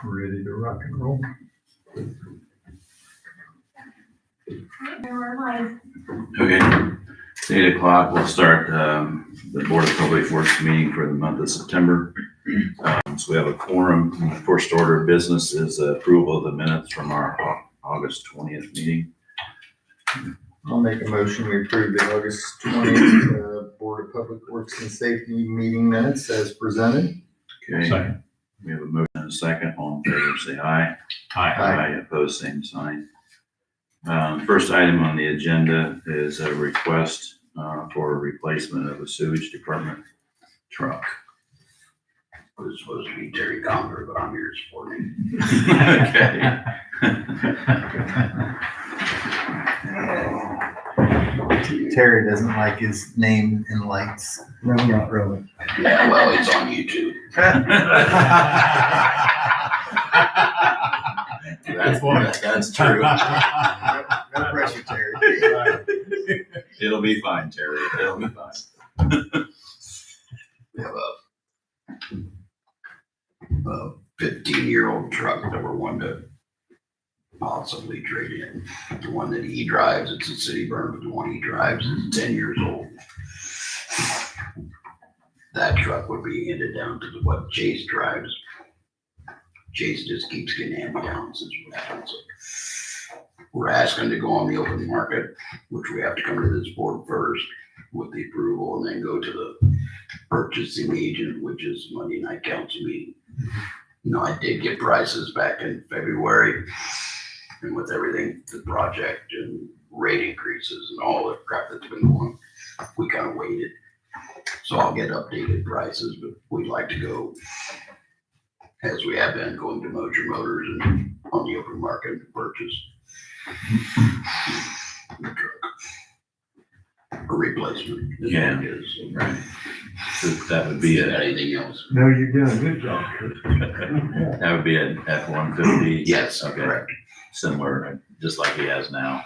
Ready to rock and roll. Okay, it's 8 o'clock. We'll start the Board of Public Works meeting for the month of September. So we have a quorum. The first order of business is approval of the minutes from our August 20th meeting. I'll make a motion, we approve the August 20th Board of Public Works and Safety meeting minutes as presented. Okay, Second. we have a motion and a second. All in favor, say aye. Aye. Opposed, same sign. First item on the agenda is a request for a replacement of a sewage department truck. It was supposed to be Terry Conger, but I'm here supporting. Okay. Terry doesn't like his name in lights. No, not really. Yeah, well, it's on YouTube. That's true. No pressure, Terry. It'll be fine, Terry. It'll be fine. We have a 15-year-old truck that we're wanting to possibly trade in. The one that he drives, it's a city burn, but the one he drives is 10 years old. That truck would be handed down to what Chase drives. Chase just keeps getting handed down since what happened. So we're asking to go on the open market, which we have to come to this board first with the approval and then go to the purchasing agent, which is Monday night council meeting. You know, I did get prices back in February, and with everything, the project and rate increases and all the crap that's been going, we kind of waited. So I'll get updated prices, but we'd like to go, as we have been, going to Moser Motors and on the open market to purchase the truck. A replacement is Yeah. what it is. Right. So that would be Anything else? No, you're doing a good job. that would be an F-150. Yes, Okay. correct. Similar, just like he has now.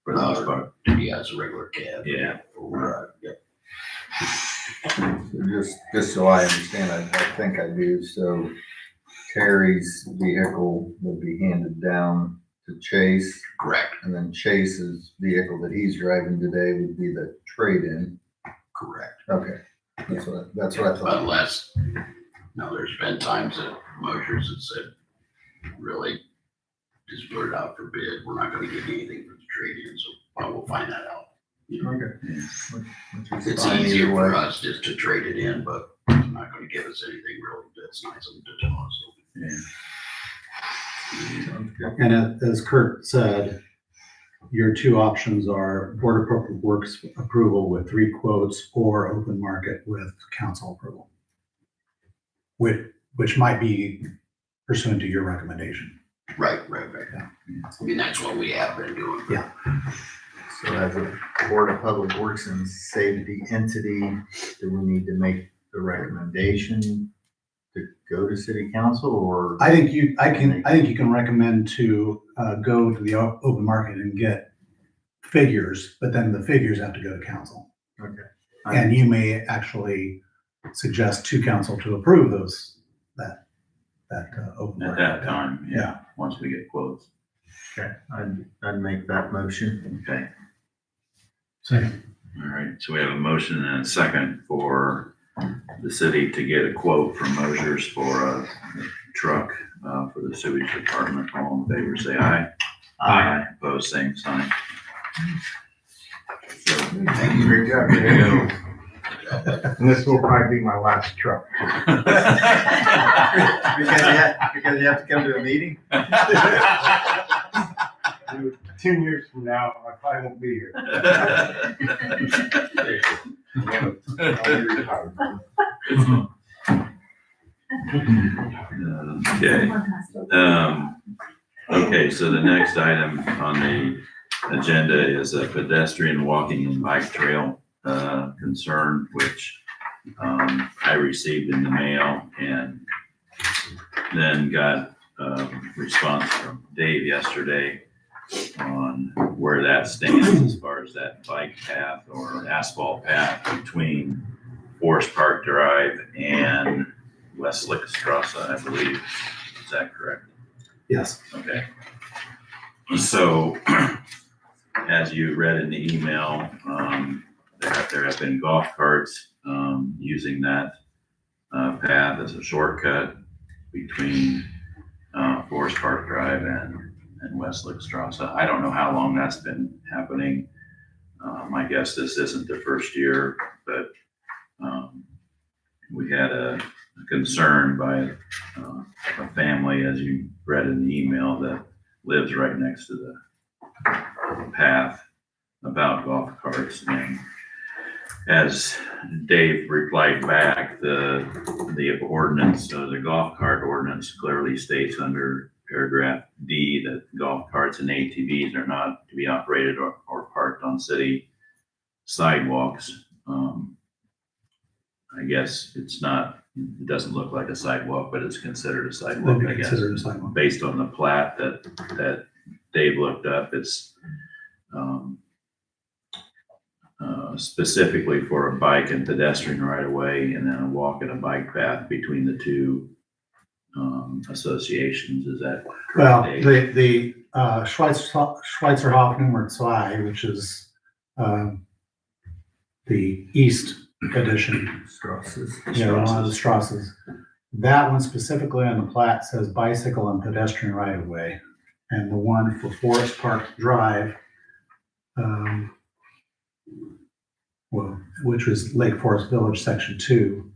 For the most part. Yeah, it's a regular cab. Yeah. Yep. So just so I understand, I think I do, so Terry's vehicle will be handed down to Chase, Correct, and then Chase's vehicle that he's driving today would be the trade-in. correct. Okay, that's what I thought. Unless, no, there's been times that Mosers have said, really, just put it out for bid. We're not gonna give you anything for the trade-in, so we'll find that out. You know, Okay. Which is it's fine easier either for way. us just to trade it in, but they're not gonna give us anything really that's nice of them to tell us. Yeah. Sounds good. And as Kurt said, your two options are Board of Public Works approval with 3 quotes or open market with council approval. Which might be pursuant to your recommendation. Right. I mean, that's what we have been doing. Yeah. So as a Board of Public Works and Safety entity, do we need to make the recommendation to go to city council or? I think you can recommend to go to the open market and get figures, but then the figures have to go to council. Okay. And you may actually suggest to council to approve that open At market. that time, yeah, Yeah. once we get quotes. Okay, I'd make that motion. Okay, Second. all right. So we have a motion and a second for the city to get a quote from Mosers for a truck for the sewage department. All in favor, say aye. Opposed, same sign. So, Thank you. Great job, Terry. And this will probably be my last truck. Because you have to come to a meeting? 10 years from now, I probably won't be here. I'll be retired. Okay, so the next item on the agenda is a pedestrian walking and bike trail concern, which I received in the mail and then got a response from Dave yesterday on where that stands as far as that bike path or asphalt path between Forest Park Drive and West Lickstrasse, I believe. Is that correct? Yes. Okay. So, as you read in the email, there have been golf carts, using that, path as a shortcut between, Forest Park Drive and Westlake Strasse. I don't know how long that's been happening. I guess this isn't the first year, but, we had a concern by, a family, as you read in the email, that lives right next to the path about golf carts. And as Dave replied back, the ordinance, the golf cart ordinance clearly states under paragraph D that golf carts and ATVs are not to be operated or parked on city sidewalks. I guess it doesn't look like a sidewalk, but it's considered a sidewalk, I guess. Considered a sidewalk. Based on the plat that Dave looked up, it's, specifically for a bike and pedestrian right of way, and then a walk and a bike path between the two, associations. Is that Well, correct, Dave? the Schweizerhof Nummer 2, which is the east edition, Strasses. one of the Strasses. That one specifically on the plat says bicycle and pedestrian right of way. And the one for Forest Park Drive, which was Lake Forest Village Section 2,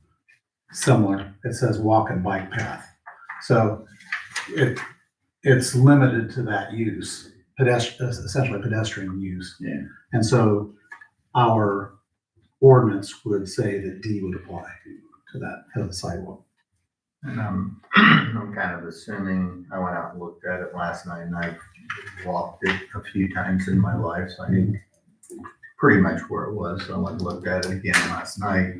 similar. It says walk and bike path. So it's limited to that use, essentially pedestrian use. Yeah. And so our ordinance would say that D would apply to that, to the sidewalk. And I'm kind of assuming, I went out and looked at it last night, and I've walked it a few times in my life, so I knew pretty much where it was. So I went and looked at it again last night.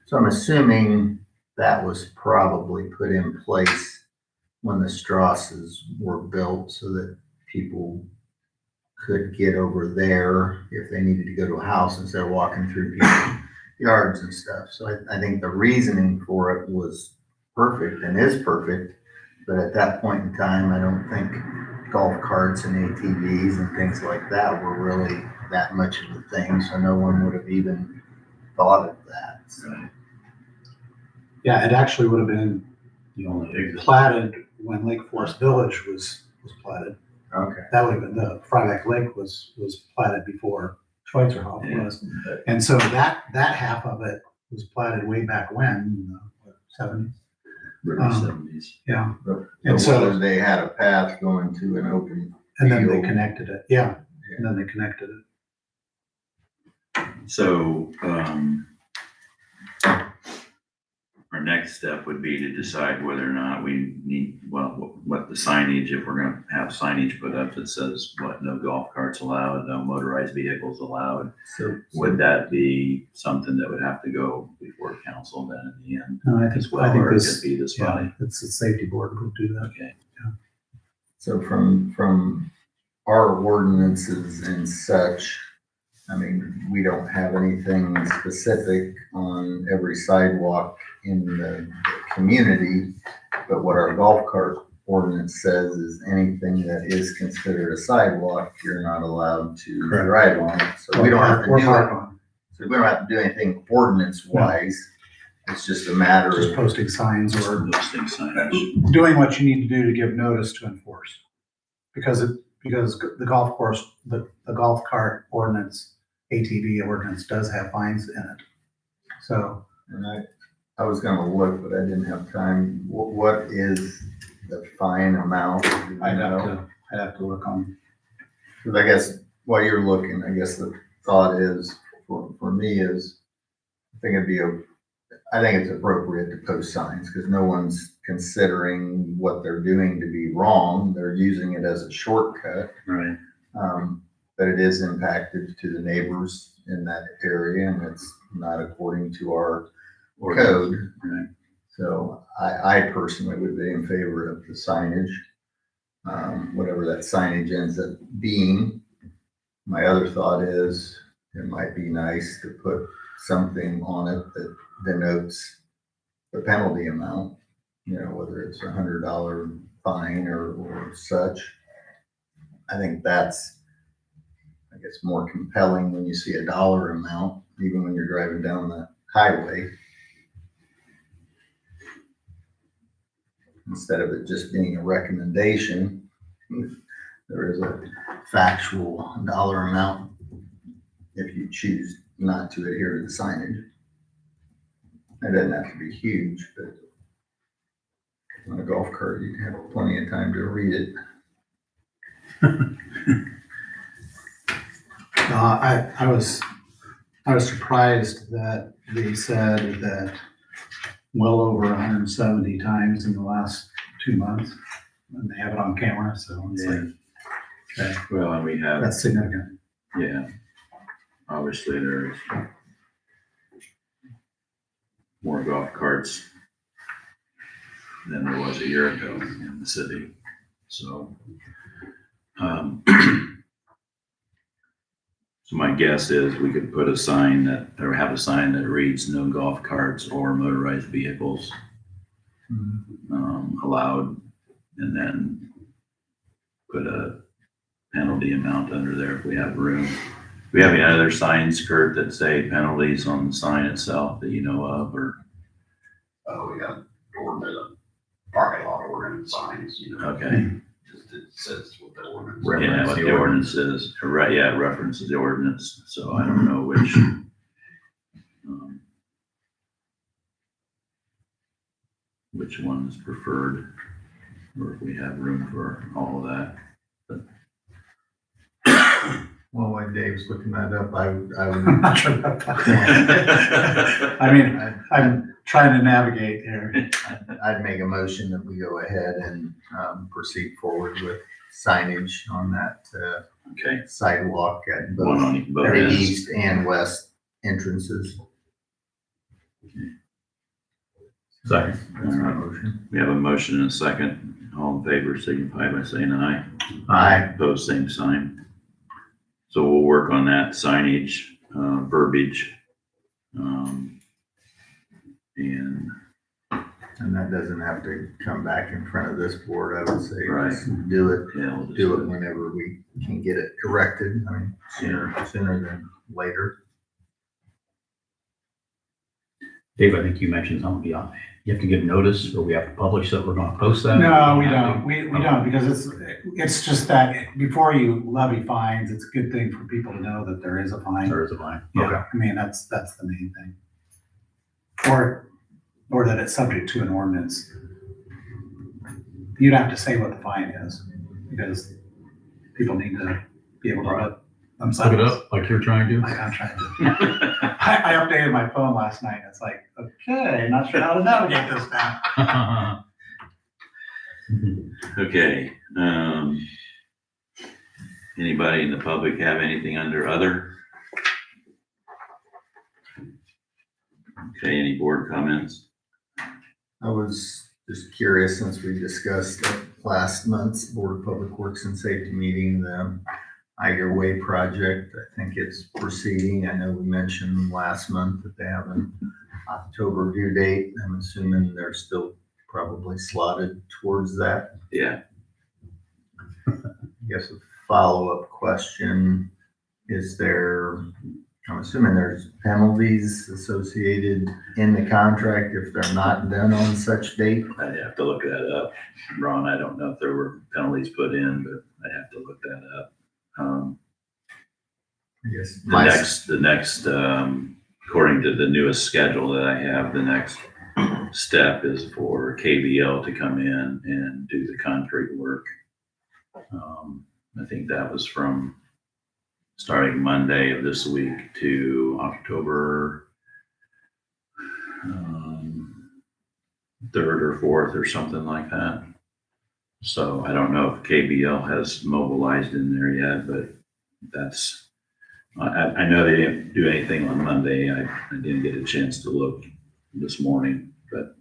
So I'm assuming that was probably put in place when the Strasses were built so that people could get over there if they needed to go to a house instead of walking through people's yards and stuff. So I think the reasoning for it was perfect and is perfect, but at that point in time, I don't think golf carts and ATVs and things like that were really that much of a thing, so no one would have even thought of that. So, Yeah, it actually would have been platted when Lake Forest Village was platted. okay. That would have been, the Fryback Lake was platted before Schweizerhof Yeah. was. And so that half of it was platted way back when, 70s? Early 70s. Yeah. And And so so, whether they had a path going to an open and then they field. connected it, yeah, and then they connected it. So, our next step would be to decide whether or not we need, what the signage, if we're gonna have signage put up that says, no golf carts allowed, no motorized vehicles allowed. So Would that be something that would have to go before council then in the end No, I as think, well, I think or it this, could be this yeah, body? it's the safety board will do that. Okay. So from our ordinances and such, I mean, we don't have anything specific on every sidewalk in the community, but what our golf cart ordinance says is anything that is considered a sidewalk, you're not allowed to Correct. drive on it. So we don't have to Or do park it. on, So we don't have to do anything ordinance wise. It's just a matter just of, posting signs or Posting signs. doing what you need to do to give notice to enforce. Because the golf course, the golf cart ordinance, ATV ordinance does have fines in it. So, and I was gonna look, but I didn't have time. What is the fine amount? Do you I'd know? have to look on. Because I guess while you're looking, I guess the thought is, for me is, I think it's appropriate to post signs, because no one's considering what they're doing to be wrong. They're using it as a shortcut. Right. But it is impacted to the neighbors in that area, and it's not according to our code. Right. So I personally would be in favor of the signage, whatever that signage ends up being. My other thought is it might be nice to put something on it that denotes the penalty amount, whether it's $100 fine or such. I think that's, I guess, more compelling when you see a dollar amount, even when you're driving down the highway. Instead of it just being a recommendation, there is a factual dollar amount if you choose not to adhere to the signage. It doesn't have to be huge, but on a golf cart, you have plenty of time to read it. I was surprised that they said that well over 170 times in the last 2 months, and they have it on camera, so it's like, okay, Well, and we have, that's significant. yeah, obviously there's more golf carts than there was a year ago in the city. So, so my guess is we could put a sign that, or have a sign that reads no golf carts or motorized vehicles allowed, and then put a penalty amount under there if we have room. Do we have any other signs, Kurt, that say penalties on the sign itself that you know of, or? We got ordinance, parking lot ordinance signs, Okay, just it says what the ordinance. yeah, what the ordinance is, right, yeah, it references the ordinance, so I don't know which one is preferred, or if we have room for all of that. Well, while Dave's looking that up, I I'm would, not sure about that. I mean, I'm trying to navigate here. I'd make a motion that we go ahead and proceed forward with signage on that Okay, sidewalk at one both on both the ends. east and west entrances. Second. That's my motion. We have a motion and a second. All in favor, signify by saying aye. Aye. Opposed, same sign. So we'll work on that signage, verbiage. And And that doesn't have to come back in front of this board, I would say. Right. Just do it, yeah, we'll just do it whenever we can get it corrected. I mean, sooner than later. Dave, I think you mentioned something beyond, you have to give notice, or we have to publish that we're gonna post that? No, we don't. We don't, because it's just that before you levy fines, it's a good thing for people to know that there is a fine. There is a line. Yeah, I mean, that's the main thing. Or that it's subject to an ordinance. You'd have to say what the fine is, because people need to be able to look themselves. Look it up, like you're trying to. Like I'm trying to. I updated my phone last night. It's like, okay, not sure how to navigate this now. Okay, anybody in the public have anything under other? Okay, any board comments? I was just curious, since we discussed at last month's Board of Public Works and Safety meeting, the Iger Way project. I think it's proceeding. I know we mentioned last month that they have an October due date. I'm assuming they're still probably slotted towards that. Yeah, I guess a follow-up question, is there, I'm assuming there's penalties associated in the contract if they're not done on such date? I'd have to look that up. Ron, I don't know if there were penalties put in, but I'd have to look that up. I guess The next, according to the newest schedule that I have, the next step is for KBL to come in and do the concrete work. I think that was from starting Monday of this week to October 3rd or 4th or something like that. So I don't know if KBL has mobilized in there yet, but that's, I know they didn't do anything on Monday. I didn't get a chance to look this morning, but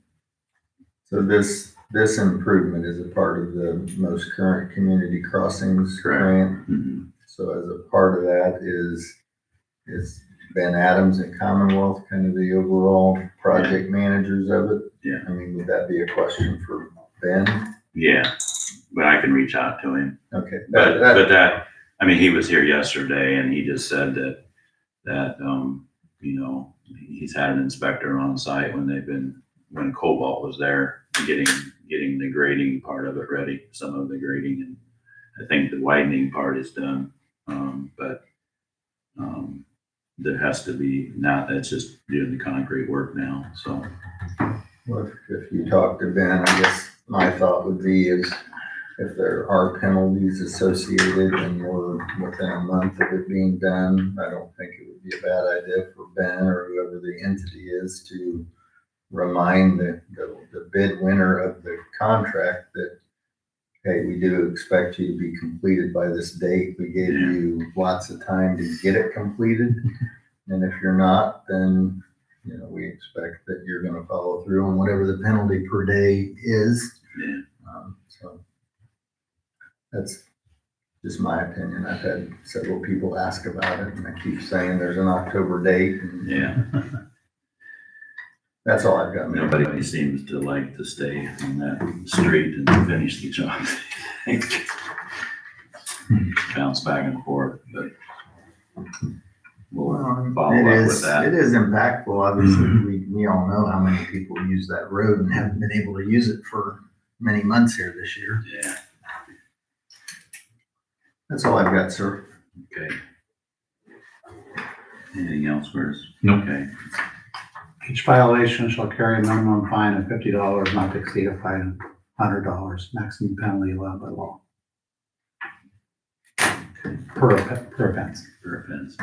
So this improvement is a part of the most current community crossings Correct. grant. mhm, So as a part of that is Ben Adams and Commonwealth kind of the overall project managers of it? Yeah. I mean, would that be a question for Ben? Yeah, but I can reach out to him. Okay. But that, I mean, he was here yesterday and he just said that, you know, he's had an inspector on site when Cobalt was there, getting the grading part of it ready, some of the grading, and I think the widening part is done. But there has to be, now that's just doing the concrete work now, so. Well, if you talk to Ben, I guess my thought would be is if there are penalties associated and we're within a month of it being done, I don't think it would be a bad idea for Ben or whoever the entity is to remind the bid winner of the contract that, hey, we do expect you to be completed by this date. We gave you lots of time to get it completed. And if you're not, then, you know, we expect that you're gonna follow through on whatever the penalty per day is. Yeah. So that's just my opinion. I've had several people ask about it and I keep saying there's an October date. And Yeah, that's all I've got. nobody seems to like to stay on that street and finish the job. Bounce back and forth, but we'll follow It up with is, that. it is impactful. Obviously, we all know how many people use that road and haven't been able to use it for many months here this year. Yeah, That's all I've got, sir. okay. Anything else for us? Nope. Okay, Each violation shall carry a minimum fine of $50, not to exceed a fine of $100, maximum penalty allowed by law. Per offense. for offense.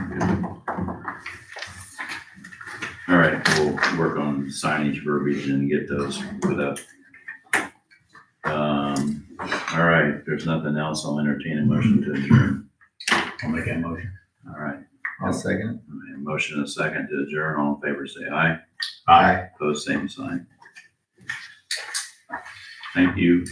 All right, we'll work on signage verbiage and get those put up. All right, if there's nothing else, I'll entertain a motion to adjourn. I'll make that motion. All right, I'll second it. all right, motion and a second to adjourn. All in favor, say aye. Aye. Opposed, same sign. Thank you.